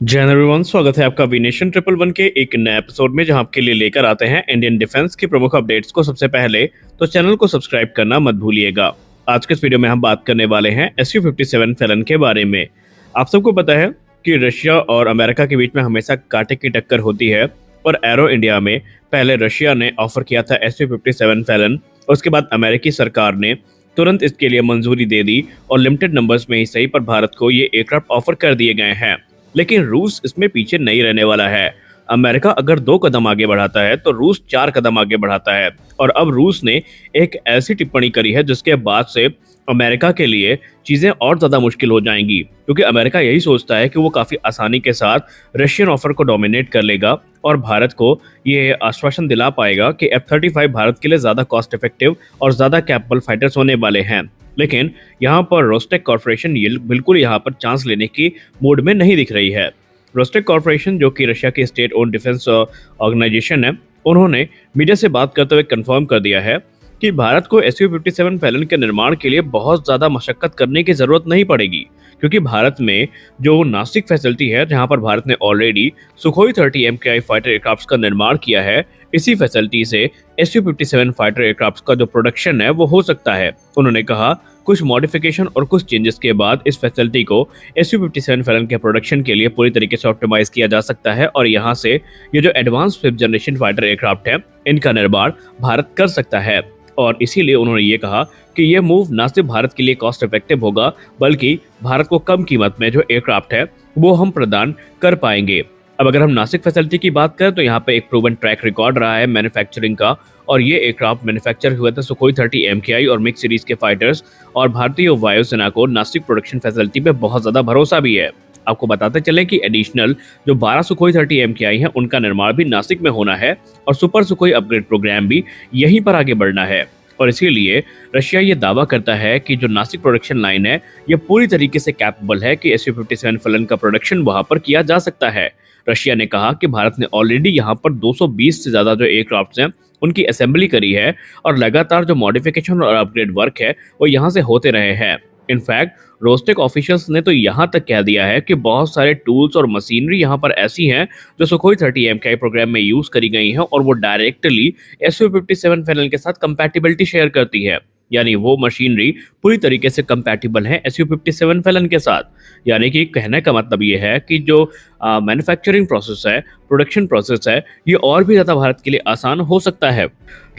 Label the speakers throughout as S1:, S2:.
S1: जय हिंद एवरीवन, स्वागत है आपका विनेशन ट्रिपल वन के एक नए एपिसोड में, जहां आपके लिए लेकर आते हैं इंडियन डिफेंस की प्रमुख अपडेट्स को सबसे पहले। तो चैनल को सब्सक्राइब करना मत भूलिएगा। आज के इस वीडियो में हम बात करने वाले हैं SU-57 फैलन के बारे में। आप सबको पता है कि रशिया और अमेरिका के बीच में हमेशा कांटे की टक्कर होती है, और एरो इंडिया में पहले रशिया ने ऑफर किया था SU-57 फैलन। उसके बाद अमेरिकी सरकार ने तुरंत इसके लिए मंजूरी दे दी, और लिमिटेड नंबर्स में ही सही पर भारत को ये एयरक्राफ्ट ऑफर कर दिए गए हैं। लेकिन रूस इसमें पीछे नहीं रहने वाला है। अमेरिका अगर 2 कदम आगे बढ़ाता है तो रूस 4 कदम आगे बढ़ाता है। और अब रूस ने एक ऐसी टिप्पणी करी है जिसके बाद से अमेरिका के लिए चीजें और ज्यादा मुश्किल हो जाएंगी, क्योंकि अमेरिका यही सोचता है कि वो काफी आसानी के साथ रशियन ऑफर को डोमिनेट कर लेगा और भारत को ये आश्वासन दिला पाएगा कि F-35 भारत के लिए ज्यादा कॉस्ट इफेक्टिव और ज्यादा कैपेबल फाइटर्स होने वाले हैं। लेकिन यहाँ पर रोस्टेक कॉर्पोरेशन ये बिल्कुल यहाँ पर चांस लेने की मूड में नहीं दिख रही है। रोस्टेक कॉर्पोरेशन, जो कि रशिया की स्टेट ओन डिफेंस ऑर्गेनाइजेशन है, उन्होंने मीडिया से बात करते हुए कंफर्म कर दिया है कि भारत को SU-57 फैलन के निर्माण के लिए बहुत ज़्यादा मशक्कत करने की ज़रूरत नहीं पड़ेगी, क्योंकि भारत में जो नासिक फैसिलिटी है, जहां पर भारत ने already Sukhoi 30 MKI fighter aircrafts का निर्माण किया है, इसी फैसिलिटी से SU-57 फाइटर एयरक्राफ्ट्स का जो प्रोडक्शन है वो हो सकता है। उन्होंने कहा कुछ मॉडिफिकेशन और कुछ चेंजेस के बाद इस फैसिलिटी को SU-57 फैलन के प्रोडक्शन के लिए पूरी तरीके से ऑप्टिमाइज किया जा सकता है, और यहाँ से ये जो advance 5th generation fighter aircraft है, इनका निर्माण भारत कर सकता है। और इसीलिए उन्होंने ये कहा कि ये मूव ना सिर्फ भारत के लिए कॉस्ट इफेक्टिव होगा, बल्कि भारत को कम कीमत में जो एयरक्राफ्ट है वो हम प्रदान कर पाएंगे। अब अगर हम नासिक फैसिलिटी की बात करें तो यहाँ पे एक प्रूवन ट्रैक रिकॉर्ड रहा है मैन्युफैक्चरिंग का, और ये एयरक्राफ्ट मैन्युफैक्चर हुए थे सुखोई 30 MKI और मिक्स सीरीज के फाइटर्स, और भारतीय वायुसेना को नासिक प्रोडक्शन फैसिलिटी पे बहुत ज्यादा भरोसा भी है। आपको बताते चले कि एडिशनल जो 12 सुखोई 30 MKI हैं, उनका निर्माण भी नासिक में होना है, और सुपर सुखोई अपग्रेड प्रोग्राम भी यहीं पर आगे बढ़ना है। और इसीलिए रशिया ये दावा करता है कि जो नासिक प्रोडक्शन लाइन है, ये पूरी तरीके से कैपेबल है कि SU-57 फैलन का प्रोडक्शन वहां पर किया जा सकता है। रशिया ने कहा कि भारत ने ऑलरेडी यहाँ पर 220 से ज्यादा जो एयरक्राफ्ट हैं उनकी असेंबली करी है, और लगातार जो मॉडिफिकेशन और अपग्रेड वर्क है वो यहाँ से होते रहे हैं। इनफैक्ट रोस्टेक ऑफिशियल्स ने तो यहाँ तक कह दिया है कि बहुत सारे टूल्स और मशीनरी यहाँ पर ऐसी हैं जो सुखोई 30 MKI प्रोग्राम में यूज करी गई हैं, और वो डायरेक्टली SU-57 फैलन के साथ कंपैटिबिलिटी शेयर करती है। यानी वो मशीनरी पूरी तरीके से कंपैटिबल है SU-57 फैलन के साथ। यानी कि कहने का मतलब ये है कि जो मैन्युफैक्चरिंग प्रोसेस है, प्रोडक्शन प्रोसेस है, ये और भी ज़्यादा भारत के लिए आसान हो सकता है।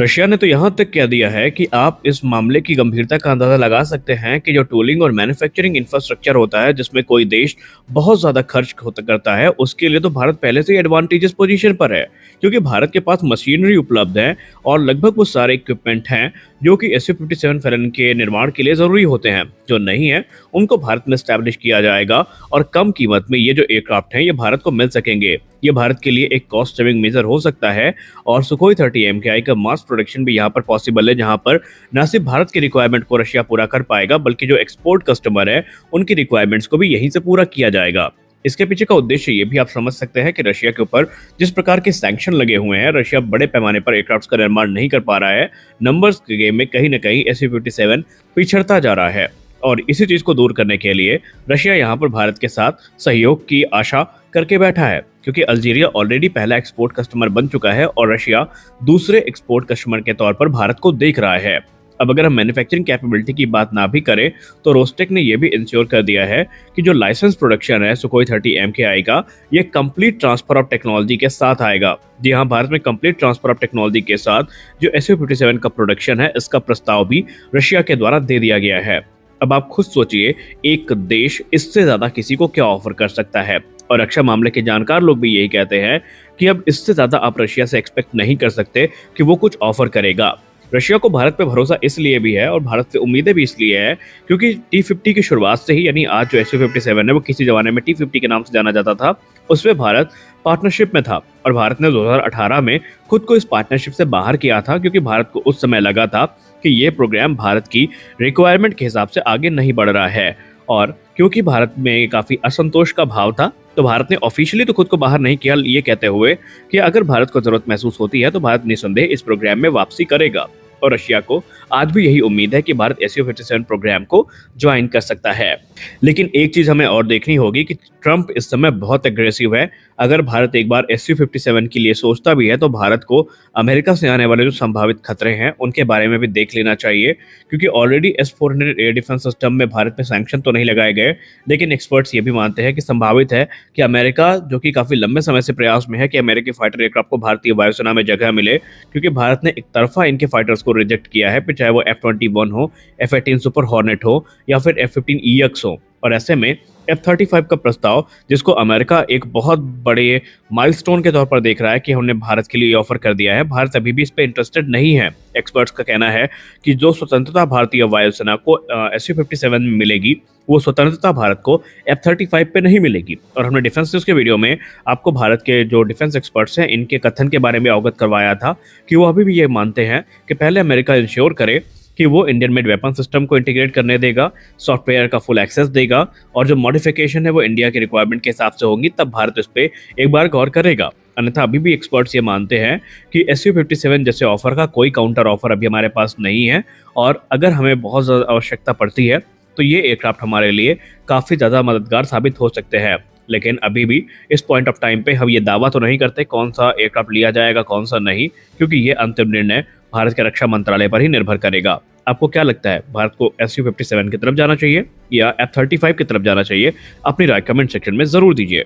S1: रशिया ने तो यहाँ तक कह दिया है कि आप इस मामले की गंभीरता का अंदाजा लगा सकते हैं कि जो टूलिंग और मैन्युफैक्चरिंग इंफ्रास्ट्रक्चर होता है, जिसमें कोई देश बहुत ज़्यादा खर्च करता है, उसके लिए तो भारत पहले से ही एडवांटेजेस पोजीशन पर है, क्योंकि भारत के पास मशीनरी उपलब्ध है और लगभग वो सारे इक्विपमेंट हैं जो कि SU-57 फैलन के निर्माण के लिए ज़रूरी होते हैं। जो नहीं है उनको भारत में स्टैब्लिश किया जाएगा, और कम कीमत में ये जो एयरक्राफ्ट हैं ये भारत को मिल सकेंगे। ये भारत के लिए एक कॉस्ट सेविंग मेजर हो सकता है, और सुखोई 30 MKI का मास प्रोडक्शन भी यहाँ पर पॉसिबल है, जहाँ पर न सिर्फ भारत की रिक्वायरमेंट को रशिया पूरा कर पाएगा, बल्कि जो एक्सपोर्ट कस्टमर है उनकी रिक्वायरमेंट्स को भी यहीं से पूरा किया जाएगा। इसके पीछे का उद्देश्य ये भी आप समझ सकते हैं कि रशिया के ऊपर जिस प्रकार के सैंक्शन लगे हुए हैं, रशिया बड़े पैमाने पर एयरक्राफ्ट्स का निर्माण नहीं कर पा रहा है। नंबर्स के गेम में कहीं ना कहीं SU-57 पिछड़ता जा रहा है, और इसी चीज को दूर करने के लिए रशिया यहाँ पर भारत के साथ सहयोग की आशा करके बैठा है, क्योंकि अल्जीरिया ऑलरेडी पहला एक्सपोर्ट कस्टमर बन चुका है, और रशिया दूसरे एक्सपोर्ट कस्टमर के तौर पर भारत को देख रहा है। अब अगर हम मैन्युफैक्चरिंग कैपेबिलिटी की बात ना भी करें तो रोस्टेक ने यह भी इंश्योर कर दिया है कि जो लाइसेंस प्रोडक्शन है सुखोई 30 MKI का, ये कंप्लीट ट्रांसफर ऑफ टेक्नोलॉजी के साथ आएगा। जी हाँ, भारत में कंप्लीट ट्रांसफर ऑफ टेक्नोलॉजी के साथ जो SU-57 का प्रोडक्शन है, इसका प्रस्ताव भी रशिया के द्वारा दे दिया गया है। अब आप खुद सोचिए, एक देश इससे ज्यादा किसी को क्या ऑफर कर सकता है, और रक्षा मामले के जानकार लोग भी यही कहते हैं कि अब इससे ज्यादा आप रशिया से एक्सपेक्ट नहीं कर सकते कि वो कुछ ऑफर करेगा। रशिया को भारत पे भरोसा इसलिए भी है, और भारत से उम्मीदें भी इसलिए है, क्योंकि T-50 की शुरुआत से ही, यानी आज जो SU-57 है वो किसी जमाने में T-50 के नाम से जाना जाता था, उसमें भारत पार्टनरशिप में था, और भारत ने 2018 में खुद को इस पार्टनरशिप से बाहर किया था, क्योंकि भारत को उस समय लगा था कि ये प्रोग्राम भारत की रिक्वायरमेंट के हिसाब से आगे नहीं बढ़ रहा है। और क्योंकि भारत में काफी असंतोष का भाव था, तो भारत ने ऑफिशियली तो खुद को बाहर नहीं किया, ये कहते हुए कि अगर भारत को जरूरत महसूस होती है तो भारत निसंदेह इस प्रोग्राम में वापसी करेगा, और रशिया को आज भी यही उम्मीद है कि भारत SU-57 प्रोग्राम को ज्वाइन कर सकता है। लेकिन एक चीज हमें और देखनी होगी कि ट्रंप इस समय बहुत एग्रेसिव है। अगर भारत एक बार SU-57 के लिए सोचता भी है तो भारत को अमेरिका से आने वाले जो संभावित खतरे हैं उनके बारे में भी देख लेना चाहिए, क्योंकि already S-400 air defence system में भारत में सैंक्शन तो नहीं लगाए गए, लेकिन एक्सपर्ट्स ये भी मानते हैं कि संभावित है कि अमेरिका, जो कि काफी लंबे समय से प्रयास में है कि अमेरिकी फाइटर एयरक्राफ्ट को भारतीय वायुसेना में जगह मिले, क्योंकि भारत ने एक तरफा इनके फाइटर्स को रिजेक्ट किया है, फिर चाहे वो F-21 हो, F-18 सुपर हॉर्नेट हो या फिर F-15EX हो। और ऐसे में F-35 का प्रस्ताव, जिसको अमेरिका एक बहुत बड़े माइलस्टोन के तौर पर देख रहा है कि हमने भारत के लिए ऑफर कर दिया है, भारत अभी भी इस पे इंटरेस्टेड नहीं है। एक्सपर्ट्स का कहना है कि जो स्वतंत्रता भारतीय वायुसेना को SU-57 में मिलेगी, वो स्वतंत्रता भारत को F-35 पे नहीं मिलेगी। और हमने डिफेंस न्यूज़ के वीडियो में आपको भारत के जो डिफेंस एक्सपर्ट्स हैं इनके कथन के बारे में अवगत करवाया था कि वो अभी भी ये मानते हैं कि पहले अमेरिका इंश्योर करे कि वो इंडियन मेड वेपन सिस्टम को इंटीग्रेट करने देगा, सॉफ्टवेयर का फुल एक्सेस देगा, और जो मॉडिफिकेशन है वो इंडिया के रिक्वायरमेंट के हिसाब से होंगी, तब भारत इस पे एक बार गौर करेगा। अन्यथा अभी भी एक्सपर्ट्स ये मानते हैं कि SU-57 जैसे ऑफर का कोई काउंटर ऑफर अभी हमारे पास नहीं है, और अगर हमें बहुत ज़्यादा आवश्यकता पड़ती है तो ये एयरक्राफ्ट हमारे लिए काफ़ी ज़्यादा मददगार साबित हो सकते हैं। लेकिन अभी भी इस पॉइंट ऑफ टाइम पे हम ये दावा तो नहीं करते कौन सा एयरक्राफ्ट लिया जाएगा कौन सा नहीं, क्योंकि ये अंतिम निर्णय भारत के रक्षा मंत्रालय पर ही निर्भर करेगा। आपको क्या लगता है, भारत को SU-57 की तरफ जाना चाहिए या F-35 की तरफ जाना चाहिए? अपनी राय कमेंट सेक्शन में जरूर दीजिए।